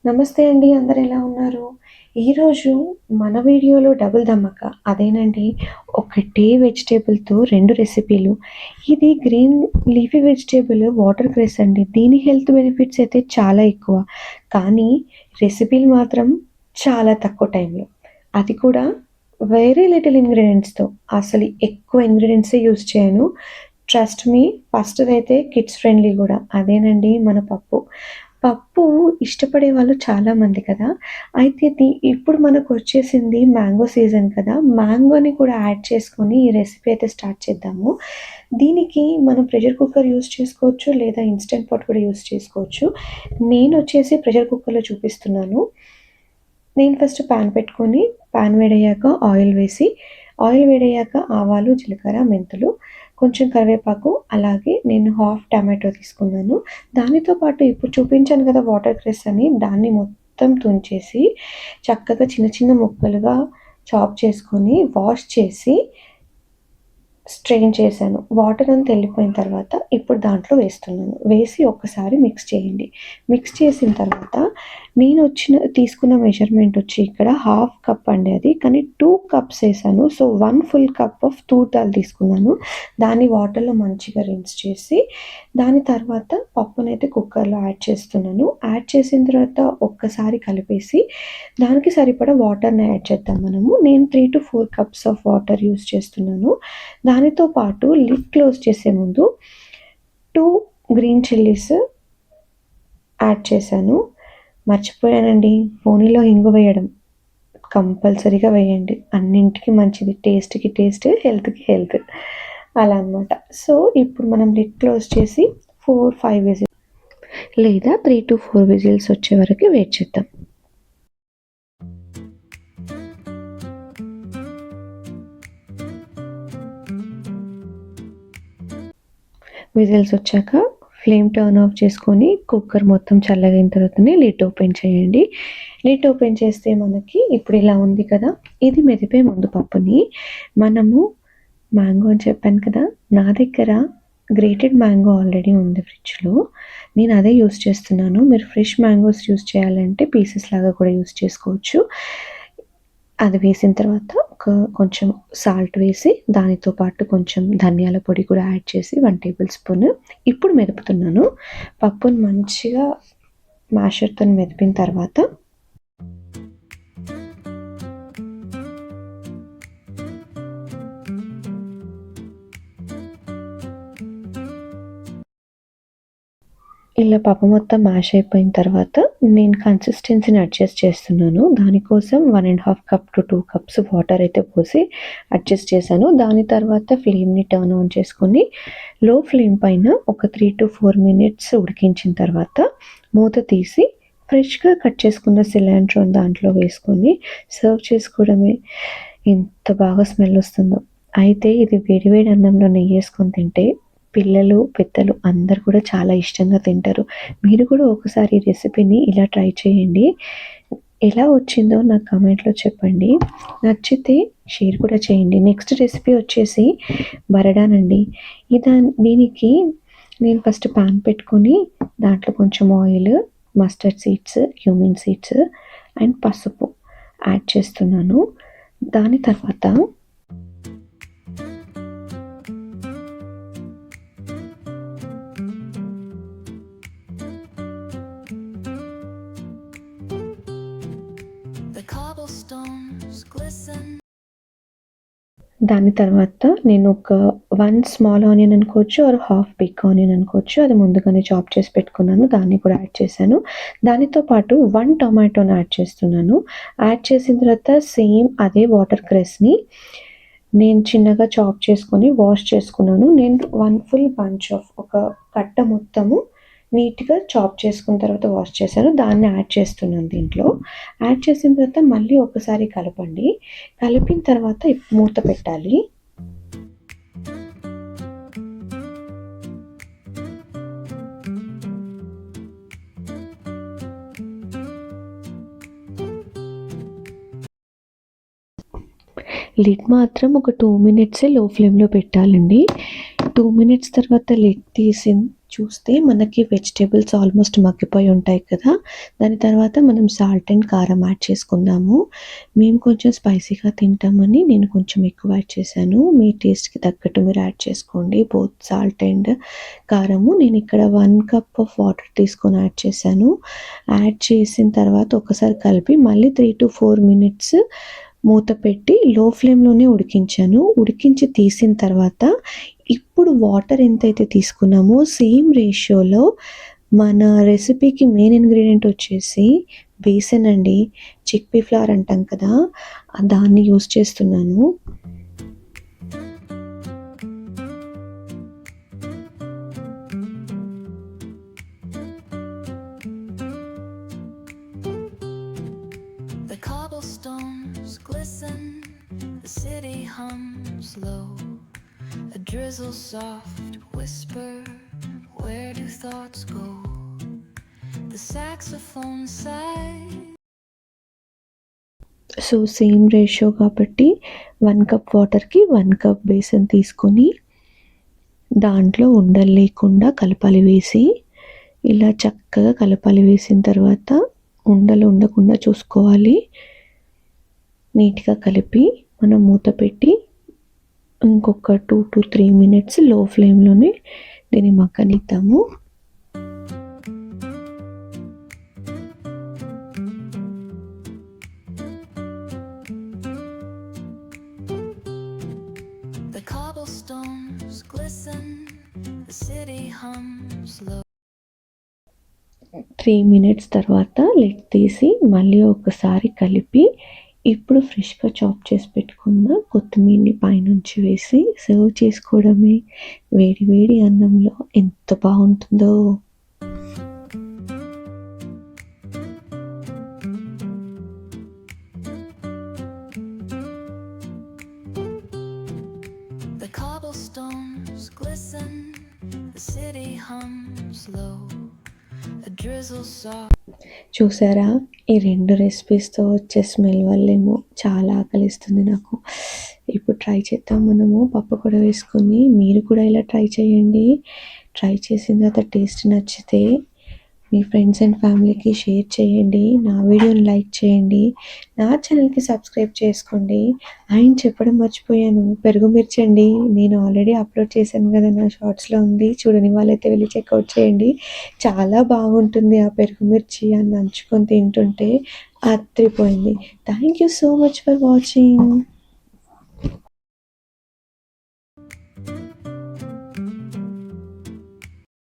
నమస్తే అండి. అందరు ఎలా ఉన్నారు? ఈరోజు మన వీడియోలో డబుల్ ధమాకా. అదేనండి, ఒకటే వెజిటబుల్‌తో 2 రెసిపీలు. ఇది green leafy vegetable water cress అండి. దీని హెల్త్ బెనిఫిట్స్ అయితే చాలా ఎక్కువ. కానీ రెసిపీలు మాత్రం చాలా తక్కువ టైంలో. అది కూడా వెరీ లిటిల్ ఇంగ్రీడియెంట్స్‌తో. అసలు ఎక్కువ ఇంగ్రీడియెంట్సే యూజ్ చేయను. ట్రస్ట్ మీ, ఫస్ట్‌దైతే కిడ్స్ ఫ్రెండ్లీ గూడా. అదేనండి మన పప్పు. పప్పు ఇష్టపడే వాళ్ళు చాలామంది కదా! అయితే ఇప్పుడు మనకొచ్చేసింది మ్యాంగో సీజన్ కదా! మ్యాంగోని కూడా యాడ్ చేసుకొని ఈ రెసిపీ అయితే స్టార్ట్ చేద్దాము. దీనికి మనం ప్రెషర్ కుక్కర్ యూజ్ చేసుకోవచ్చు, లేదా ఇన్‌స్టంట్ పాట్ కూడా యూజ్ చేసుకోవచ్చు. నేనొచ్చేసి ప్రెషర్ కుక్కర్‌లో చూపిస్తున్నాను. నేను ఫస్ట్ పాన్ పెట్టుకొని, పాన్ వేడయ్యాక ఆయిల్ వేడయ్యాక ఆవాలు, జీలకర్ర, మెంతులు, కొంచెం కరివేపాకు, అలాగే నేను హాఫ్ టమాటో తీసుకున్నాను. దానితో పాటు ఇప్పుడు చూపించాను కదా వాటర్ క్రెస్ అని, దాన్ని మొత్తం తుంచేసి చక్కగా చిన్న చిన్న ముక్కలుగా చాప్ చేసుకొని, వాష్ చేసి స్ట్రెయిన్ చేశాను. వాటర్ అంతా ఎళ్ళిపోయిన తర్వాత ఇప్పుడు దాంట్లో వేస్తున్నాను. వేసి ఒక్కసారి మిక్స్ చేయండి. మిక్స్ చేసిన తర్వాత తీసుకున్న మెజర్‌మెంట్ వచ్చి ఇక్కడ హాఫ్ కప్ అండి అది. కానీ 2 కప్స్ ఏసాను. So, 1 full cup of Toor dal తీసుకున్నాను. దాన్ని వాటర్‌లో మంచిగా రిన్స్ చేసి, దాని తర్వాత పప్పునైతే కుక్కర్‌లో యాడ్ చేస్తున్నాను. యాడ్ చేసిన తర్వాత ఒక్కసారి కలిపేసి, దానికి సరిపడా వాటర్‌ని యాడ్ చేద్దాం మనము. నేను 3-4 కప్స్ ఆఫ్ వాటర్ యూజ్ చేస్తున్నాను. దానితో పాటు లిడ్ క్లోజ్ చేసే ముందు 2 గ్రీన్ చిల్లీస్ యాడ్ చేశాను. మర్చిపోయానండి, పోనీలో హింగు వేయడం. కంపల్సరీగా వేయండి. అన్నింటికి మంచిది. టేస్ట్‌కి టేస్ట్, హెల్త్‌కి హెల్త్. అలా అనమాట. సో, ఇప్పుడు మనం లిడ్ క్లోజ్ చేసి 4-5 విజిల్స్ లేదా 3-4 విజిల్స్ వచ్చే వరకు వెయిట్ చేద్దాం. విజిల్స్ వచ్చాక ఫ్లేమ్ టర్న్ ఆఫ్ చేసుకొని కుక్కర్ మొత్తం చల్లగైన తర్వాతనే లిడ్ ఓపెన్ చేయండి. లిడ్ ఓపెన్ చేస్తే మనకి ఇప్పుడు ఇలా ఉంది కదా! ఇది మెదిపే ముందు పప్పుని మనము మ్యాంగో అని చెప్పాను కదా! నా దగ్గర గ్రేటెడ్ మ్యాంగో ఆల్రెడీ ఉంది ఫ్రిడ్జ్‌లో. నేను అదే యూజ్ చేస్తున్నాను. మీరు ఫ్రెష్ మ్యాంగోస్ యూజ్ చేయాలంటే పీసెస్ లాగా కూడా యూజ్ చేసుకోవచ్చు. అది వేసిన తర్వాత కొంచెం సాల్ట్ వేసి, దానితో పాటు కొంచెం ధనియాల పొడి కూడా యాడ్ చేసి 1 టేబుల్ స్పూన్ ఇప్పుడు మెదుపుతున్నాను. పప్పుని మంచిగా మ్యాషర్‌తోని మెదిపిన తర్వాత ఇలా పప్పు మొత్తం మ్యాష్ అయిపోయిన తర్వాత నేను కన్సిస్టెన్సీని అడ్జస్ట్ చేస్తున్నాను. దానికోసం 1½ కప్ టు 2 కప్స్ వాటర్ అయితే పోసి అడ్జస్ట్ చేశాను. దాని తర్వాత ఫ్లేమ్‌ని టర్న్ ఆన్ చేసుకొని లో ఫ్లేమ్ పైన ఒక 3-4 మినిట్స్ ఉడికించిన తర్వాత మూత తీసి ఫ్రెష్‌గా కట్ చేసుకున్న సిలాంట్రోని దాంట్లో వేసుకొని సర్వ్ చేసుకోవడమే. ఎంత బాగా స్మెల్ వస్తుందో. అయితే ఇది వేడి వేడి అన్నంలో నెయ్యేసుకొని తింటే పిల్లలు, పెద్దలు అందరూ కూడా చాలా ఇష్టంగా తింటారు. మీరు కూడా ఒకసారి ఈ రెసిపీని ఇలా ట్రై చేయండి. ఎలా వచ్చిందో నాకు కామెంట్‌లో చెప్పండి. నచ్చితే షేర్ కూడా చేయండి. నెక్స్ట్ రెసిపీ వచ్చేసి బరడానండి. దీనికి నేను ఫస్ట్ పాన్ పెట్టుకొని దాంట్లో కొంచెం oil, mustard seeds, cumin seeds and పసుపు యాడ్ చేస్తున్నాను. దాని తర్వాత నేను ఒక 1 స్మాల్ ఆనియన్ అనుకోవచ్చు ఆర్ హాఫ్ బిగ్ ఆనియన్ అనుకోవచ్చు. అది ముందుగానే చాప్ చేసి పెట్టుకున్నాను. దాన్ని కూడా యాడ్ చేశాను. దానితో పాటు 1 టొమాటోని యాడ్ చేస్తున్నాను. యాడ్ చేసిన తర్వాత సేమ్ అదే వాటర్ క్రెస్‌ని నేను చిన్నగా చాప్ చేసుకొని వాష్ చేసుకున్నాను. నేను 1 ఫుల్ బంచ్ ఆఫ్ ఒక కట్ట మొత్తము నీట్‌గా చాప్ చేసుకున్న తర్వాత వాష్ చేశాను. దాన్ని యాడ్ చేస్తున్నాను దీంట్లో. యాడ్ చేసిన తర్వాత మళ్ళీ ఒకసారి కలపండి. కలిపిన తర్వాత మూత పెట్టాలి. లిడ్ మాత్రం ఒక 2 మినిట్సే లో ఫ్లేమ్‌లో పెట్టాలండి. 2 మినిట్స్ తర్వాత లిడ్ తీసి చూస్తే మనకి వెజిటేబుల్స్ ఆల్మోస్ట్ మగ్గిపోయి ఉంటాయి కదా! దాని తర్వాత మనం సాల్ట్ అండ్ కారం యాడ్ చేసుకుందాము. మేము కొంచెం స్పైసీగా తింటామని నేను కొంచెం ఎక్కువ యాడ్ చేశాను. మీ టేస్ట్‌కి తగ్గట్టు మీరు యాడ్ చేసుకోండి. బోత్ సాల్ట్ అండ్ కారము. నేను ఇక్కడ 1 కప్ ఆఫ్ వాటర్ తీసుకొని యాడ్ చేశాను. యాడ్ చేసిన తర్వాత ఒకసారి కలిపి మళ్ళీ 3-4 మినిట్స్ మూత పెట్టి లో ఫ్లేమ్‌లోనే ఉడికించాను. ఉడికించి తీసిన తర్వాత ఇప్పుడు వాటర్ ఎంతైతే తీసుకున్నామో సేమ్ రేషియోలో మన రెసిపీకి మెయిన్ ఇంగ్రీడియంట్ వచ్చేసి బేసన్ అండి. చిక్పీ ఫ్లవర్ అంటాం కదా! దాన్ని యూజ్ చేస్తున్నాను. The cobblestones glisten, the city hums low. A drizzle soft whisper, where do thoughts go? The saxophone sigh. So same ratio కాబట్టి 1 కప్ వాటర్‌కి 1 కప్ బేసన్ తీసుకొని దాంట్లో ఉండలు లేకుండా కలపాలి వేసి, ఇలా చక్కగా కలపాలి. వేసిన తర్వాత ఉండలు ఉండకుండా చూసుకోవాలి. నీట్‌గా కలిపి మనం మూత పెట్టి ఇంకొక 2-3 మినిట్స్ లో ఫ్లేమ్‌లోనే దీన్ని మగ్గనిద్దాము. The cobblestones glisten, the city hums low. 3 minutes తర్వాత లిడ్ తీసి మళ్ళీ ఒకసారి కలిపి ఇప్పుడు ఫ్రెష్‌గా చాప్ చేసి పెట్టుకున్న కొత్తిమీరని పైనుంచి వేసి సర్వ్ చేసుకోవడమే. వేడి వేడి అన్నంలో ఎంత బావుంటుందో. The cobblestones glisten, the city hums low. A drizzle soft. చూసారా? ఈ 2 రెసిపీస్‌తో వచ్చే స్మెల్ వల్లేమో చాలా ఆకలేస్తుంది నాకు. ఇప్పుడు ట్రై చేద్దాం మనము పప్పు కూడా వేసుకొని. మీరు కూడా ఇలా ట్రై చేయండి. ట్రై చేసిన తర్వాత టేస్ట్ నచ్చితే మీ ఫ్రెండ్స్ అండ్ ఫ్యామిలీకి షేర్ చేయండి. నా వీడియోని లైక్ చేయండి. నా ఛానల్‌కి సబ్స్క్రైబ్ చేసుకోండి. అండ్ చెప్పడం మర్చిపోయాను, పెరుగు మిర్చి అండి. నేను ఆల్రెడీ అప్లోడ్ చేశాను కదా, నా షార్ట్స్‌లో ఉంది. చూడని వాళ్ళైతే వెళ్ళి చెక్అవుట్ చేయండి. చాలా బాగుంటుంది ఆ పెరుగు మిర్చి అని నంచుకొని తింటుంటే అదిరిపోయింది. Thank you so much for watching.